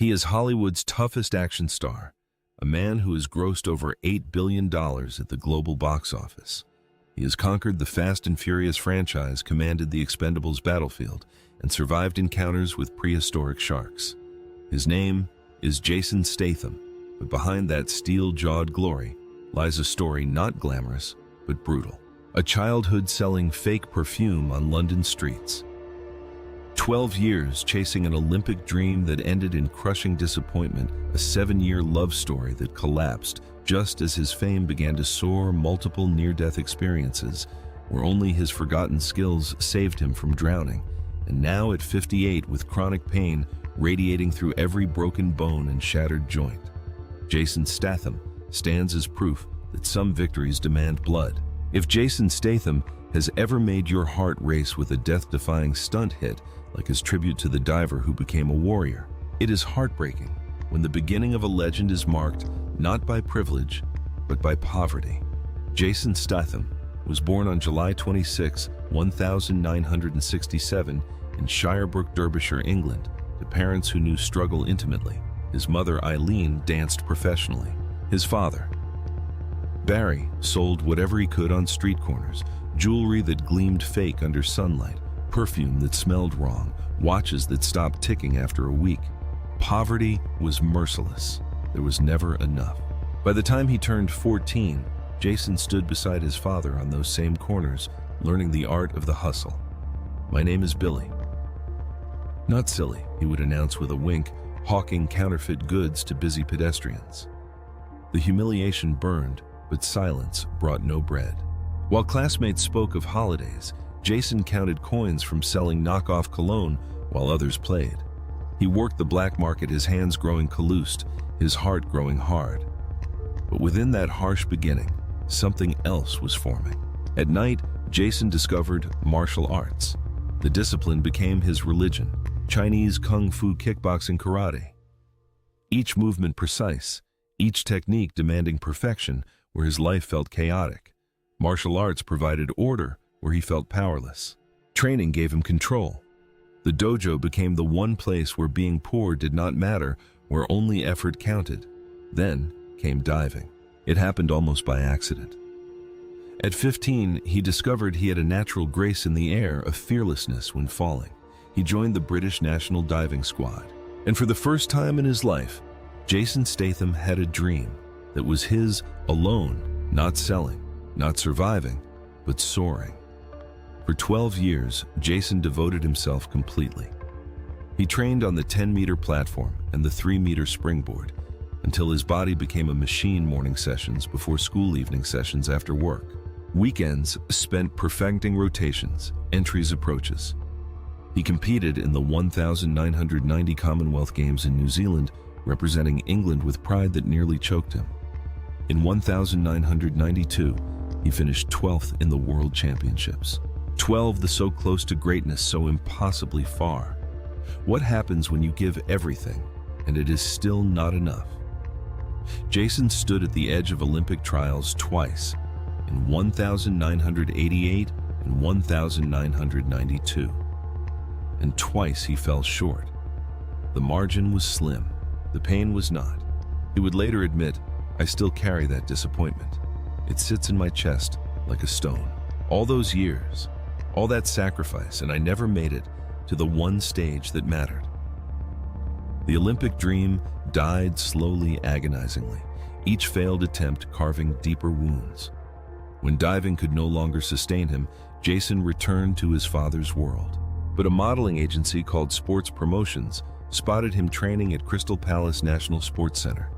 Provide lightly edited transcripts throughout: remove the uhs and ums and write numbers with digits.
He is Hollywood's toughest action star, a man who has grossed over $8 billion at the global box office. He has conquered the Fast and Furious franchise, commanded the Expendables battlefield, and survived encounters with prehistoric sharks. His name is Jason Statham, but behind that steel-jawed glory lies a story not glamorous, but brutal. A childhood selling fake perfume on London streets. 12 years chasing an Olympic dream that ended in crushing disappointment, a 7-year love story that collapsed just as his fame began to soar, multiple near-death experiences where only his forgotten skills saved him from drowning, and now at 58 with chronic pain radiating through every broken bone and shattered joint. Jason Statham stands as proof that some victories demand blood. If Jason Statham has ever made your heart race with a death-defying stunt hit, like his tribute to the diver who became a warrior, it is heartbreaking when the beginning of a legend is marked not by privilege, but by poverty. Jason Statham was born on July 26, 1967 in Shirebrook, Derbyshire, England, to parents who knew struggle intimately. His mother, Eileen, danced professionally. His father, Barry, sold whatever he could on street corners, jewelry that gleamed fake under sunlight, perfume that smelled wrong, watches that stopped ticking after a week. Poverty was merciless. There was never enough. By the time he turned 14, Jason stood beside his father on those same corners, learning the art of the hustle. "My name is Billy." "Not silly," he would announce with a wink, hawking counterfeit goods to busy pedestrians. The humiliation burned, but silence brought no bread. While classmates spoke of holidays, Jason counted coins from selling knockoff cologne while others played. He worked the black market, his hands growing calloused, his heart growing hard. But within that harsh beginning, something else was forming. At night, Jason discovered martial arts. The discipline became his religion: Chinese kung fu, kickboxing, karate. Each movement precise, each technique demanding perfection where his life felt chaotic. Martial arts provided order where he felt powerless. Training gave him control. The dojo became the one place where being poor did not matter, where only effort counted. Then came diving. It happened almost by accident. At 15, he discovered he had a natural grace in the air, a fearlessness when falling. He joined the British National Diving Squad. And for the first time in his life, Jason Statham had a dream that was his alone, not selling, not surviving, but soaring. For 12 years, Jason devoted himself completely. He trained on the 10-meter platform and the 3-meter springboard until his body became a machine. Morning sessions before school, evening sessions after work. Weekends spent perfecting rotations, entries, approaches. He competed in the 1990 Commonwealth Games in New Zealand, representing England with pride that nearly choked him. In 1992, he finished 12th in the World Championships. 12, the so close to greatness, so impossibly far. What happens when you give everything and it is still not enough? Jason stood at the edge of Olympic trials twice, in 1988 and 1992. And twice he fell short. The margin was slim, the pain was not. He would later admit, "I still carry that disappointment. It sits in my chest like a stone." All those years, all that sacrifice, and I never made it to the one stage that mattered. The Olympic dream died slowly, agonizingly, each failed attempt carving deeper wounds. When diving could no longer sustain him, Jason returned to his father's world. But a modeling agency called Sports Promotions spotted him training at Crystal Palace National Sports Center.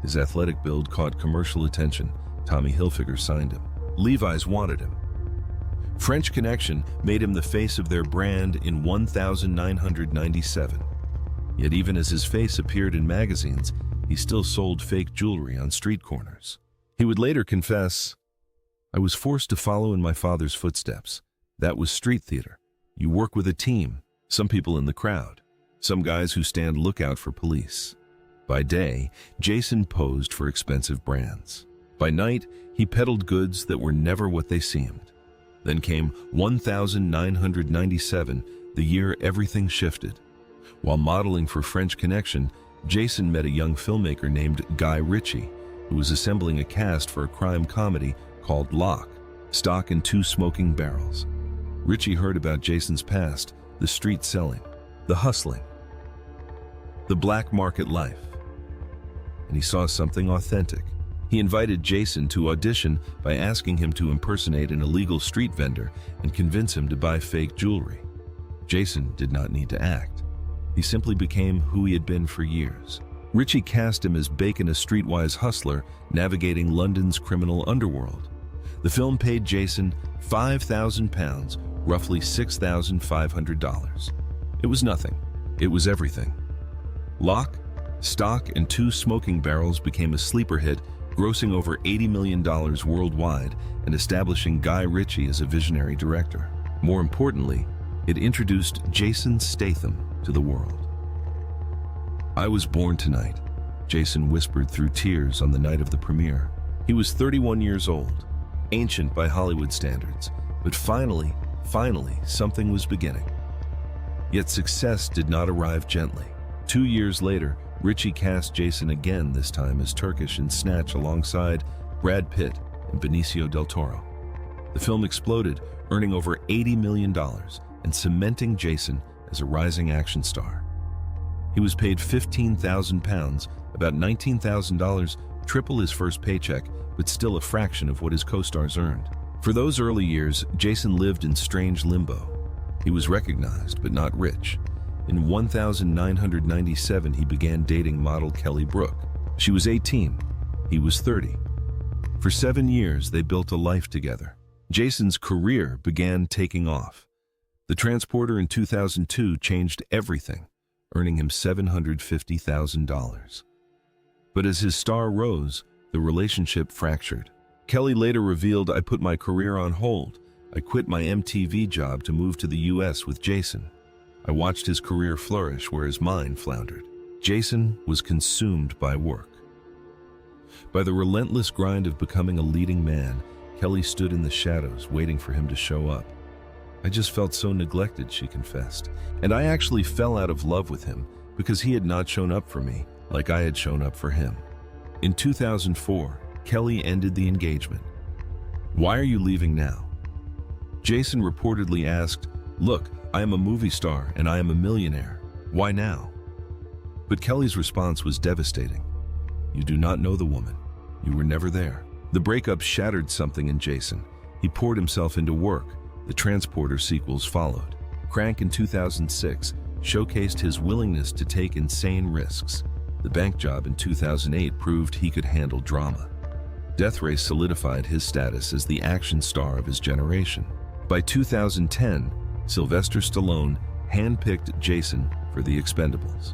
His athletic build caught commercial attention. Tommy Hilfiger signed him. Levi's wanted him. French Connection made him the face of their brand in 1997. Yet even as his face appeared in magazines, he still sold fake jewelry on street corners. He would later confess, "I was forced to follow in my father's footsteps. That was street theater. You work with a team, some people in the crowd, some guys who stand lookout for police." By day, Jason posed for expensive brands. By night, he peddled goods that were never what they seemed. Then came 1997, the year everything shifted. While modeling for French Connection, Jason met a young filmmaker named Guy Ritchie, who was assembling a cast for a crime comedy called Lock, Stock and Two Smoking Barrels. Ritchie heard about Jason's past, the street selling, the hustling, the black market life, and he saw something authentic. He invited Jason to audition by asking him to impersonate an illegal street vendor and convince him to buy fake jewelry. Jason did not need to act. He simply became who he had been for years. Ritchie cast him as Bacon, a streetwise hustler navigating London's criminal underworld. The film paid Jason £5,000, roughly $6,500. It was nothing. It was everything. Lock, Stock, and Two Smoking Barrels became a sleeper hit, grossing over $80 million worldwide and establishing Guy Ritchie as a visionary director. More importantly, it introduced Jason Statham to the world. "I was born tonight," Jason whispered through tears on the night of the premiere. He was 31 years old, ancient by Hollywood standards, but finally, something was beginning. Yet success did not arrive gently. 2 years later, Ritchie cast Jason again, this time as Turkish in Snatch alongside Brad Pitt and Benicio del Toro. The film exploded, earning over $80 million and cementing Jason as a rising action star. He was paid £15,000, about $19,000, triple his first paycheck, but still a fraction of what his co-stars earned. For those early years, Jason lived in strange limbo. He was recognized, but not rich. In 1997, he began dating model Kelly Brook. She was 18, he was 30. For 7 years, they built a life together. Jason's career began taking off. The Transporter in 2002 changed everything, earning him $750,000. But as his star rose, the relationship fractured. Kelly later revealed, "I put my career on hold. I quit my MTV job to move to the US with Jason. I watched his career flourish whereas mine floundered." Jason was consumed by work. By the relentless grind of becoming a leading man, Kelly stood in the shadows waiting for him to show up. "I just felt so neglected," she confessed, "and I actually fell out of love with him because he had not shown up for me like I had shown up for him." In 2004, Kelly ended the engagement. "Why are you leaving now?" Jason reportedly asked, "Look, I am a movie star and I am a millionaire. Why now?" But Kelly's response was devastating. "You do not know the woman. You were never there." The breakup shattered something in Jason. He poured himself into work. The Transporter sequels followed. Crank in 2006 showcased his willingness to take insane risks. The bank job in 2008 proved he could handle drama. Death Race solidified his status as the action star of his generation. By 2010, Sylvester Stallone handpicked Jason for the Expendables.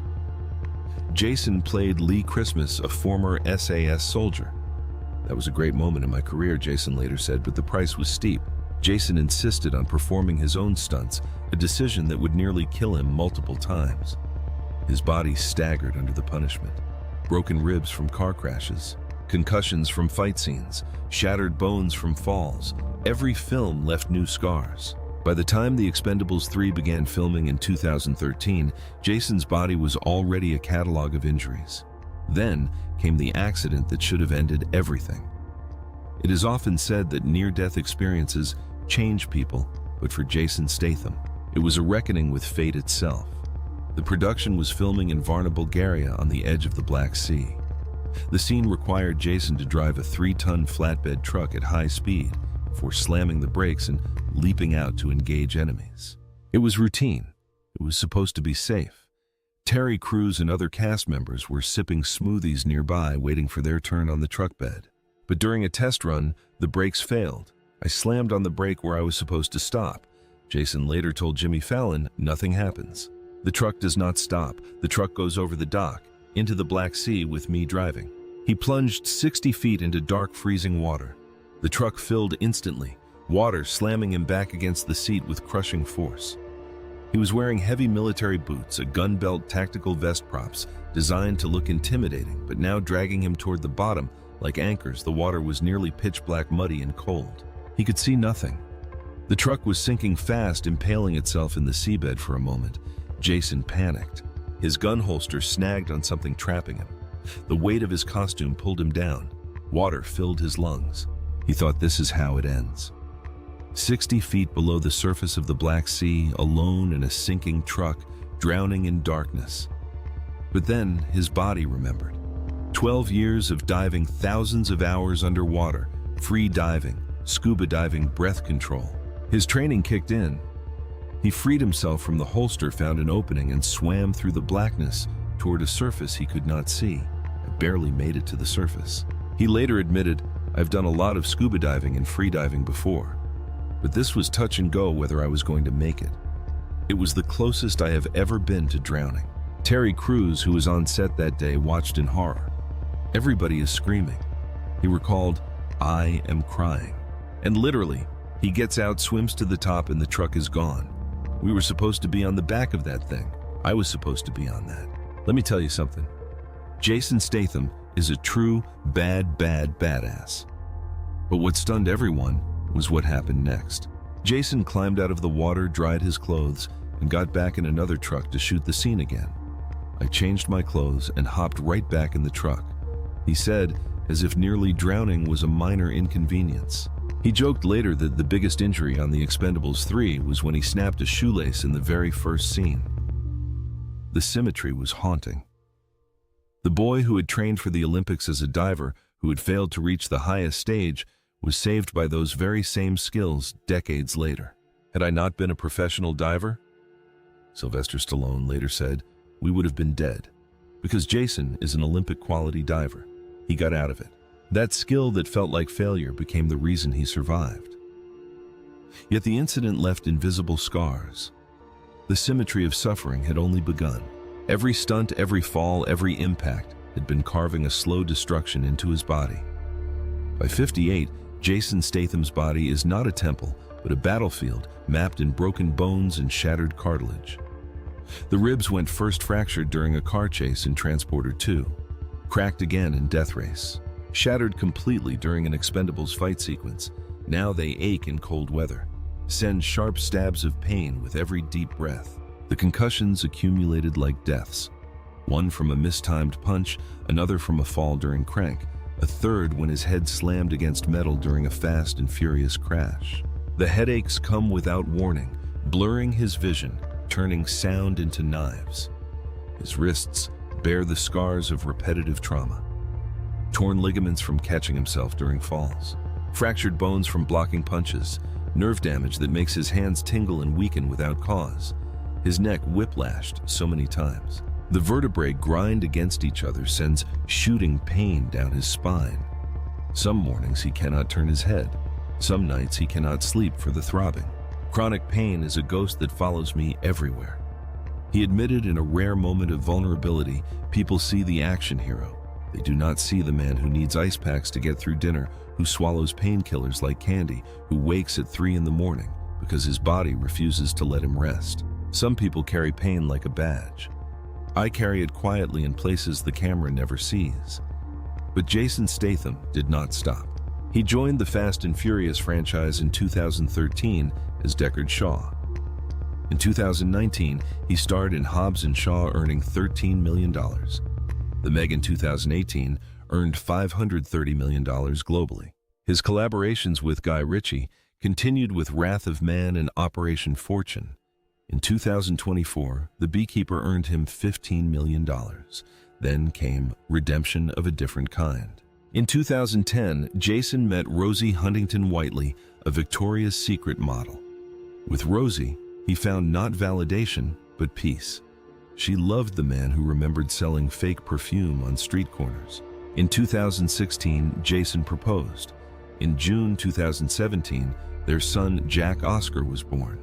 Jason played Lee Christmas, a former SAS soldier. "That was a great moment in my career," Jason later said, "but the price was steep." Jason insisted on performing his own stunts, a decision that would nearly kill him multiple times. His body staggered under the punishment. Broken ribs from car crashes, concussions from fight scenes, shattered bones from falls. Every film left new scars. By the time The Expendables 3 began filming in 2013, Jason's body was already a catalog of injuries. Then came the accident that should have ended everything. It is often said that near-death experiences change people, but for Jason Statham, it was a reckoning with fate itself. The production was filming in Varna, Bulgaria, on the edge of the Black Sea. The scene required Jason to drive a 3-ton flatbed truck at high speed before slamming the brakes and leaping out to engage enemies. It was routine. It was supposed to be safe. Terry Crews and other cast members were sipping smoothies nearby, waiting for their turn on the truck bed. But during a test run, the brakes failed. "I slammed on the brake where I was supposed to stop." Jason later told Jimmy Fallon, "Nothing happens. The truck does not stop. The truck goes over the dock, into the Black Sea with me driving." He plunged 60 feet into dark, freezing water. The truck filled instantly, water slamming him back against the seat with crushing force. He was wearing heavy military boots, a gun belt, tactical vest props, designed to look intimidating, but now dragging him toward the bottom. Like anchors, the water was nearly pitch-black, muddy, and cold. He could see nothing. The truck was sinking fast, impaling itself in the seabed for a moment. Jason panicked. His gun holster snagged on something trapping him. The weight of his costume pulled him down. Water filled his lungs. He thought, this is how it ends. 60 feet below the surface of the Black Sea, alone in a sinking truck, drowning in darkness. But then his body remembered. 12 years of diving, thousands of hours underwater, free diving, scuba diving, breath control. His training kicked in. He freed himself from the holster, found an opening, and swam through the blackness toward a surface he could not see. I barely made it to the surface. He later admitted, I've done a lot of scuba diving and free diving before, but this was touch and go whether I was going to make it. It was the closest I have ever been to drowning. Terry Crews, who was on set that day, watched in horror. Everybody is screaming. He recalled, I am crying. And literally, he gets out, swims to the top, and the truck is gone. We were supposed to be on the back of that thing. I was supposed to be on that. Let me tell you something. Jason Statham is a true badass. But what stunned everyone was what happened next. Jason climbed out of the water, dried his clothes, and got back in another truck to shoot the scene again. I changed my clothes and hopped right back in the truck. He said, as if nearly drowning was a minor inconvenience. He joked later that the biggest injury on the Expendables 3 was when he snapped a shoelace in the very first scene. The symmetry was haunting. The boy who had trained for the Olympics as a diver, who had failed to reach the highest stage, was saved by those very same skills decades later. Had I not been a professional diver, Sylvester Stallone later said, we would have been dead. Because Jason is an Olympic-quality diver. He got out of it. That skill that felt like failure became the reason he survived. Yet the incident left invisible scars. The symmetry of suffering had only begun. Every stunt, every fall, every impact had been carving a slow destruction into his body. By 58, Jason Statham's body is not a temple, but a battlefield mapped in broken bones and shattered cartilage. The ribs went first fractured during a car chase in Transporter 2, cracked again in Death Race, shattered completely during an Expendables fight sequence. Now they ache in cold weather, send sharp stabs of pain with every deep breath. The concussions accumulated like deaths. One from a mistimed punch, another from a fall during crank, a third when his head slammed against metal during a fast and furious crash. The headaches come without warning, blurring his vision, turning sound into knives. His wrists bear the scars of repetitive trauma. Torn ligaments from catching himself during falls, fractured bones from blocking punches, nerve damage that makes his hands tingle and weaken without cause. His neck whiplashed so many times. The vertebrae grind against each other, sends shooting pain down his spine. Some mornings he cannot turn his head. Some nights he cannot sleep for the throbbing. Chronic pain is a ghost that follows me everywhere. He admitted in a rare moment of vulnerability, people see the action hero. They do not see the man who needs ice packs to get through dinner, who swallows painkillers like candy, who wakes at 3 in the morning because his body refuses to let him rest. Some people carry pain like a badge. I carry it quietly in places the camera never sees. But Jason Statham did not stop. He joined the Fast and Furious franchise in 2013 as Deckard Shaw. In 2019, he starred in Hobbs and Shaw, earning $13 million. The Meg in 2018 earned $530 million globally. His collaborations with Guy Ritchie continued with Wrath of Man and Operation Fortune. In 2024, The Beekeeper earned him $15 million. Then came Redemption of a Different Kind. In 2010, Jason met Rosie Huntington-Whiteley, a Victoria's Secret model. With Rosie, he found not validation, but peace. She loved the man who remembered selling fake perfume on street corners. In 2016, Jason proposed. In June 2017, their son Jack Oscar was born.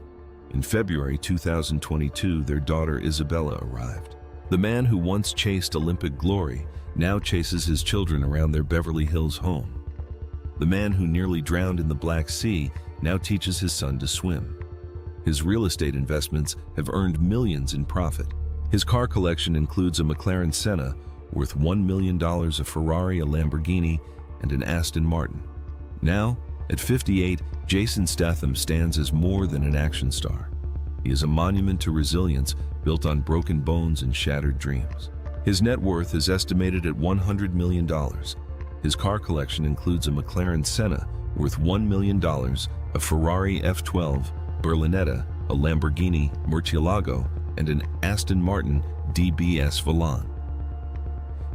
In February 2022, their daughter Isabella arrived. The man who once chased Olympic glory now chases his children around their Beverly Hills home. The man who nearly drowned in the Black Sea now teaches his son to swim. His real estate investments have earned millions in profit. His car collection includes a McLaren Senna worth $1 million, a Ferrari, a Lamborghini, and an Aston Martin. Now, at 58, Jason Statham stands as more than an action star. He is a monument to resilience built on broken bones and shattered dreams. His net worth is estimated at $100 million. His car collection includes a McLaren Senna worth $1 million, a Ferrari F12 Berlinetta, a Lamborghini Murcielago, and an Aston Martin DBS Velan.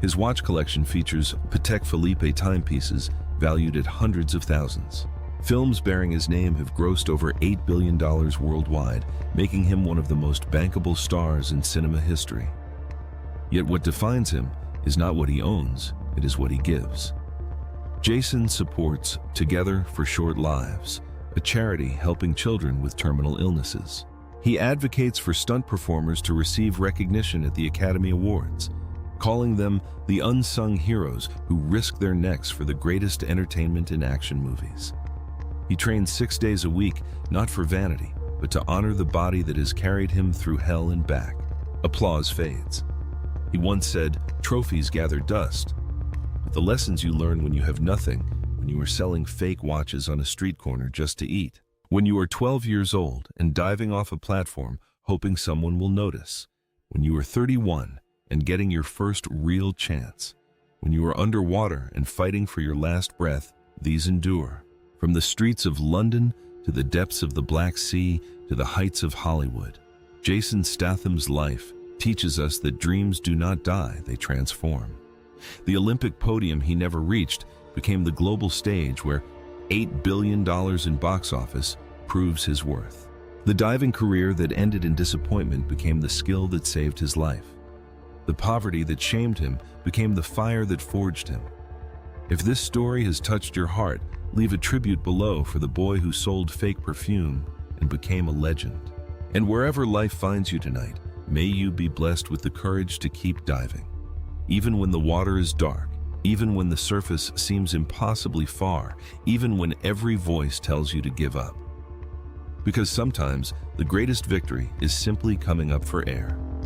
His watch collection features Patek Philippe timepieces valued at hundreds of thousands. Films bearing his name have grossed over $8 billion worldwide, making him one of the most bankable stars in cinema history. Yet what defines him is not what he owns, it is what he gives. Jason supports Together for Short Lives, a charity helping children with terminal illnesses. He advocates for stunt performers to receive recognition at the Academy Awards, calling them the unsung heroes who risk their necks for the greatest entertainment in action movies. He trains 6 days a week, not for vanity, but to honor the body that has carried him through hell and back. Applause fades. He once said, "Trophies gather dust." But the lessons you learn when you have nothing, when you are selling fake watches on a street corner just to eat. When you are 12 years old and diving off a platform hoping someone will notice. When you are 31 and getting your first real chance. When you are underwater and fighting for your last breath, these endure. From the streets of London to the depths of the Black Sea to the heights of Hollywood, Jason Statham's life teaches us that dreams do not die, they transform. The Olympic podium he never reached became the global stage where $8 billion in box office proves his worth. The diving career that ended in disappointment became the skill that saved his life. The poverty that shamed him became the fire that forged him. If this story has touched your heart, leave a tribute below for the boy who sold fake perfume and became a legend. And wherever life finds you tonight, may you be blessed with the courage to keep diving. Even when the water is dark, even when the surface seems impossibly far, even when every voice tells you to give up. Because sometimes the greatest victory is simply coming up for air.